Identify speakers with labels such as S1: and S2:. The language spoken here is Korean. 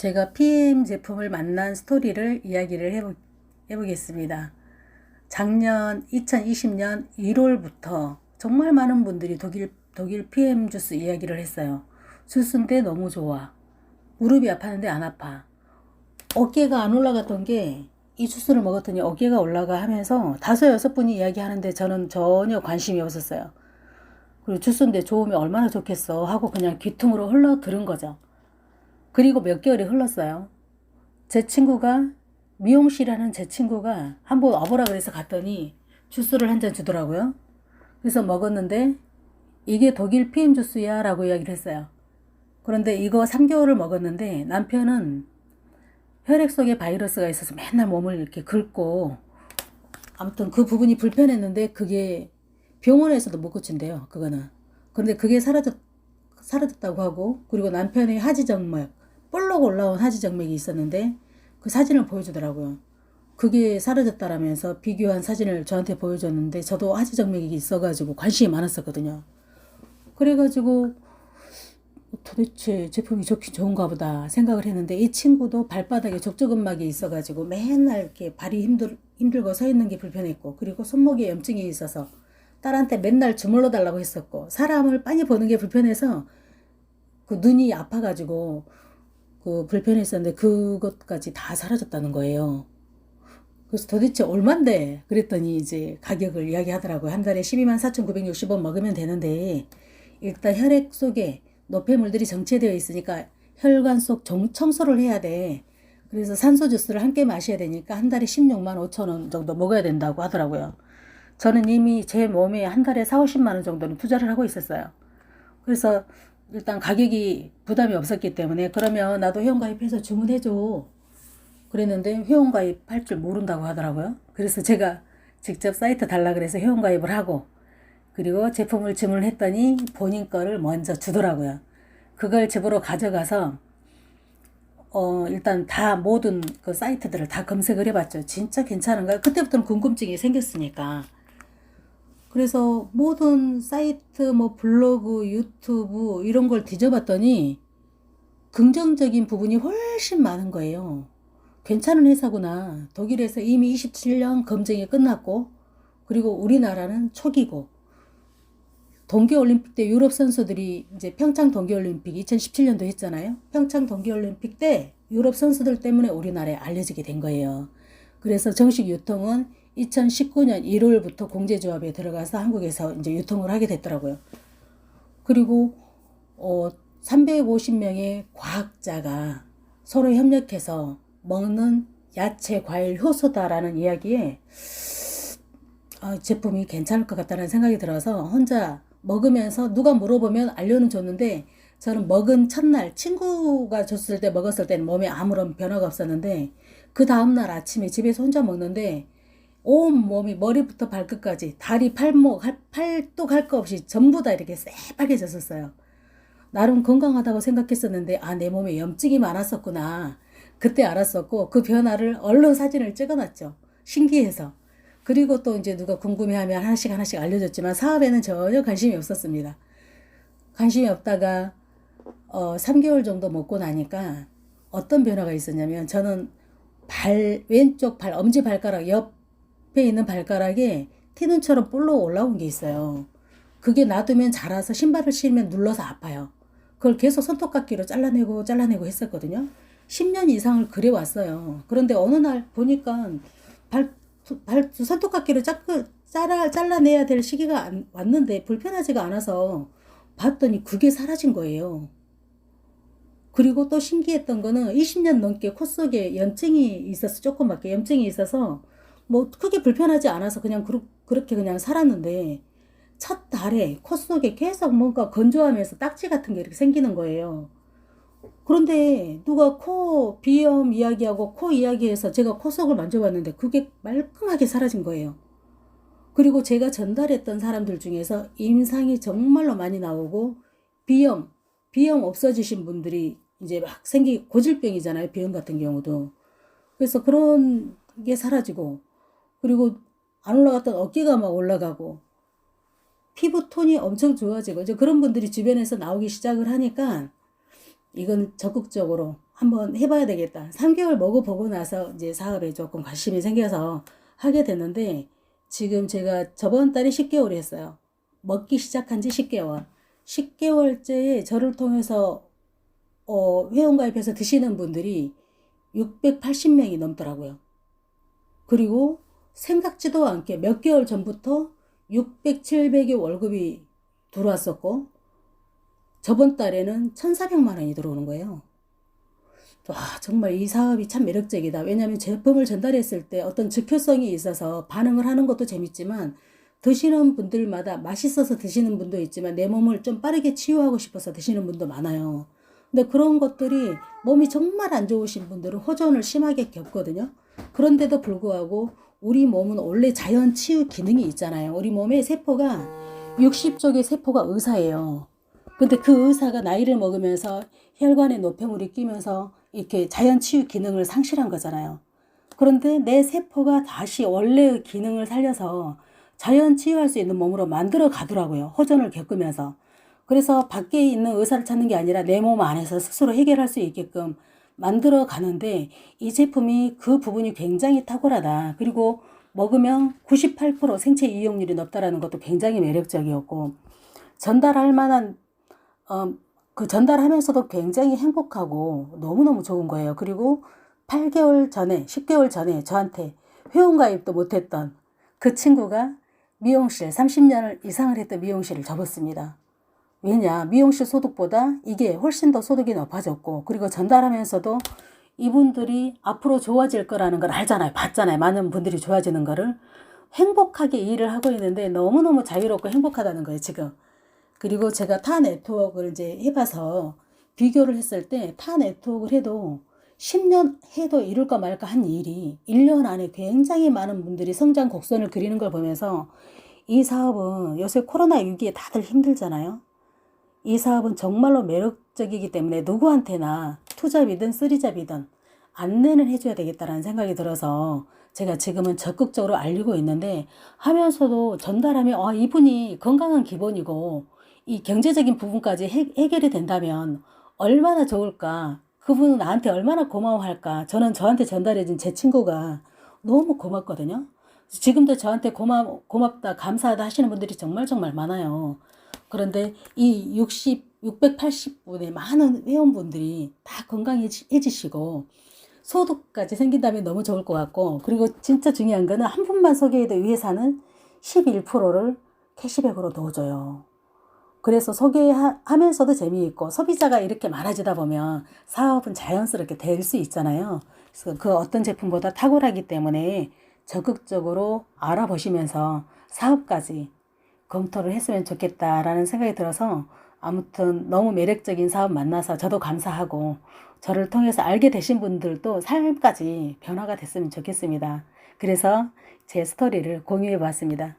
S1: 제가 PM 제품을 만난 스토리를 이야기를 해보겠습니다. 작년 2020년 1월부터 정말 많은 분들이 독일 PM 주스 이야기를 했어요. 주스인데 너무 좋아. 무릎이 아팠는데 안 아파. 어깨가 안 올라갔던 게 이 주스를 먹었더니 어깨가 올라가 하면서 다섯 여섯 분이 이야기하는데 저는 전혀 관심이 없었어요. 그리고 주스인데 좋으면 얼마나 좋겠어 하고 그냥 귀퉁으로 흘러 들은 거죠. 그리고 몇 개월이 흘렀어요. 제 친구가 미용실하는 제 친구가 한번 와보라 그래서 갔더니 주스를 한 잔 주더라고요. 그래서 먹었는데 이게 독일 PM 주스야 라고 이야기를 했어요. 그런데 이거 3개월을 먹었는데 남편은 혈액 속에 바이러스가 있어서 맨날 몸을 이렇게 긁고 아무튼 그 부분이 불편했는데 그게 병원에서도 못 고친대요. 그거는. 그런데 그게 사라졌다고 하고, 그리고 남편의 하지정맥, 볼록 올라온 하지정맥이 있었는데 그 사진을 보여주더라고요. 그게 사라졌다라면서 비교한 사진을 저한테 보여줬는데 저도 하지정맥이 있어가지고 관심이 많았었거든요. 그래가지고 도대체 제품이 좋긴 좋은가 보다 생각을 했는데 이 친구도 발바닥에 족저근막이 있어가지고 맨날 이렇게 발이 힘들고 서 있는 게 불편했고, 그리고 손목에 염증이 있어서 딸한테 맨날 주물러 달라고 했었고, 사람을 빤히 보는 게 불편해서 그 눈이 아파가지고 그 불편했었는데 그것까지 다 사라졌다는 거예요. 그래서 도대체 얼만데 그랬더니 이제 가격을 이야기하더라고요. 한 달에 124,960원 먹으면 되는데 일단 혈액 속에 노폐물들이 정체되어 있으니까 혈관 속 청소를 해야 돼. 그래서 산소 주스를 함께 마셔야 되니까 한 달에 16만 5천 원 정도 먹어야 된다고 하더라고요. 저는 이미 제 몸에 한 달에 4, 50만 원 정도는 투자를 하고 있었어요. 그래서 일단 가격이 부담이 없었기 때문에 그러면 나도 회원가입해서 주문해줘 그랬는데 회원가입 할 줄 모른다고 하더라고요. 그래서 제가 직접 사이트 달라 그래서 회원가입을 하고, 그리고 제품을 주문했더니 본인 거를 먼저 주더라고요. 그걸 집으로 가져가서 일단 다 모든 그 사이트들을 다 검색을 해봤죠. 진짜 괜찮은가? 그때부터는 궁금증이 생겼으니까. 그래서 모든 사이트, 뭐 블로그, 유튜브 이런 걸 뒤져봤더니 긍정적인 부분이 훨씬 많은 거예요. 괜찮은 회사구나. 독일에서 이미 27년 검증이 끝났고, 그리고 우리나라는 초기고, 동계올림픽 때 유럽 선수들이 이제 평창 동계올림픽 2017년도 했잖아요. 평창 동계올림픽 때 유럽 선수들 때문에 우리나라에 알려지게 된 거예요. 그래서 정식 유통은 2019년 1월부터 공제조합에 들어가서 한국에서 이제 유통을 하게 됐더라고요. 그리고 350명의 과학자가 서로 협력해서 먹는 야채, 과일, 효소다라는 이야기에 제품이 괜찮을 것 같다는 생각이 들어서 혼자 먹으면서 누가 물어보면 알려는 줬는데, 저는 먹은 첫날 친구가 줬을 때 먹었을 때는 몸에 아무런 변화가 없었는데 그 다음날 아침에 집에서 혼자 먹는데 온 몸이 머리부터 발끝까지 다리, 팔목, 팔뚝 할 거 없이 전부 다 이렇게 새빨개졌었어요. 나름 건강하다고 생각했었는데 내 몸에 염증이 많았었구나. 그때 알았었고 그 변화를 얼른 사진을 찍어놨죠. 신기해서. 그리고 또 이제 누가 궁금해하면 하나씩 하나씩 알려줬지만 사업에는 전혀 관심이 없었습니다. 관심이 없다가 3개월 정도 먹고 나니까 어떤 변화가 있었냐면, 저는 왼쪽 엄지발가락 옆에 있는 발가락에 티눈처럼 볼록 올라온 게 있어요. 그게 놔두면 자라서 신발을 신으면 눌러서 아파요. 그걸 계속 손톱깎이로 잘라내고 했었거든요. 10년 이상을 그래 왔어요. 그런데 어느 날 보니까 손톱깎이로 잘라내야 될 시기가 왔는데 불편하지가 않아서 봤더니 그게 사라진 거예요. 그리고 또 신기했던 거는 20년 넘게 코 속에 염증이 있어서, 조그맣게 염증이 있어서 뭐 크게 불편하지 않아서 그냥 그렇게 그냥 살았는데 첫 달에 코 속에 계속 뭔가 건조하면서 딱지 같은 게 이렇게 생기는 거예요. 그런데 누가 코 비염 이야기하고 코 이야기해서 제가 코 속을 만져봤는데 그게 말끔하게 사라진 거예요. 그리고 제가 전달했던 사람들 중에서 임상이 정말로 많이 나오고 비염 없어지신 분들이 이제 막 고질병이잖아요. 비염 같은 경우도. 그래서 그런 게 사라지고, 그리고 안 올라갔던 어깨가 막 올라가고 피부 톤이 엄청 좋아지고, 이제 그런 분들이 주변에서 나오기 시작을 하니까 이건 적극적으로 한번 해봐야 되겠다. 3개월 먹어보고 나서 이제 사업에 조금 관심이 생겨서 하게 됐는데, 지금 제가 저번 달에 10개월 했어요. 먹기 시작한 지 10개월. 10개월째에 저를 통해서 회원가입해서 드시는 분들이 680명이 넘더라고요. 그리고 생각지도 않게 몇 개월 전부터 600, 700의 월급이 들어왔었고, 저번 달에는 1,400만 원이 들어오는 거예요. 와, 정말 이 사업이 참 매력적이다. 왜냐하면 제품을 전달했을 때 어떤 즉효성이 있어서 반응을 하는 것도 재밌지만, 드시는 분들마다 맛있어서 드시는 분도 있지만 내 몸을 좀 빠르게 치유하고 싶어서 드시는 분도 많아요. 근데 그런 것들이 몸이 정말 안 좋으신 분들은 호전을 심하게 겪거든요. 그런데도 불구하고 우리 몸은 원래 자연 치유 기능이 있잖아요. 우리 몸의 세포가 60쪽의 세포가 의사예요. 근데 그 의사가 나이를 먹으면서 혈관에 노폐물이 끼면서 이렇게 자연 치유 기능을 상실한 거잖아요. 그런데 내 세포가 다시 원래의 기능을 살려서 자연 치유할 수 있는 몸으로 만들어 가더라고요. 호전을 겪으면서. 그래서 밖에 있는 의사를 찾는 게 아니라 내 몸 안에서 스스로 해결할 수 있게끔 만들어 가는데, 이 제품이 그 부분이 굉장히 탁월하다. 그리고 먹으면 98% 생체 이용률이 높다라는 것도 굉장히 매력적이었고, 전달할 만한 그 전달하면서도 굉장히 행복하고 너무너무 좋은 거예요. 그리고 8개월 전에, 10개월 전에 저한테 회원가입도 못했던 그 친구가 미용실 30년 이상을 했던 미용실을 접었습니다. 왜냐, 미용실 소득보다 이게 훨씬 더 소득이 높아졌고, 그리고 전달하면서도 이분들이 앞으로 좋아질 거라는 걸 알잖아요. 봤잖아요. 많은 분들이 좋아지는 거를. 행복하게 일을 하고 있는데 너무너무 자유롭고 행복하다는 거예요, 지금. 그리고 제가 타 네트워크를 이제 해봐서 비교를 했을 때, 타 네트워크를 해도 10년 해도 이룰까 말까 한 일이 1년 안에 굉장히 많은 분들이 성장 곡선을 그리는 걸 보면서, 이 사업은 요새 코로나 위기에 다들 힘들잖아요. 이 사업은 정말로 매력적이기 때문에 누구한테나 투잡이든 쓰리잡이든 안내는 해줘야 되겠다라는 생각이 들어서 제가 지금은 적극적으로 알리고 있는데, 하면서도 전달하면 이분이 건강한 기본이고 이 경제적인 부분까지 해결이 된다면 얼마나 좋을까, 그분은 나한테 얼마나 고마워할까. 저는 저한테 전달해준 제 친구가 너무 고맙거든요. 지금도 저한테 고맙다, 감사하다 하시는 분들이 정말 정말 많아요. 그런데 이 680분의 많은 회원분들이 다 건강해지시고 소득까지 생긴다면 너무 좋을 것 같고, 그리고 진짜 중요한 거는 한 분만 소개해도 이 회사는 11%를 캐시백으로 넣어줘요. 그래서 소개하면서도 재미있고, 소비자가 이렇게 많아지다 보면 사업은 자연스럽게 될 수 있잖아요. 그래서 그 어떤 제품보다 탁월하기 때문에 적극적으로 알아보시면서 사업까지 검토를 했으면 좋겠다라는 생각이 들어서, 아무튼 너무 매력적인 사업 만나서 저도 감사하고, 저를 통해서 알게 되신 분들도 삶까지 변화가 됐으면 좋겠습니다. 그래서 제 스토리를 공유해 보았습니다.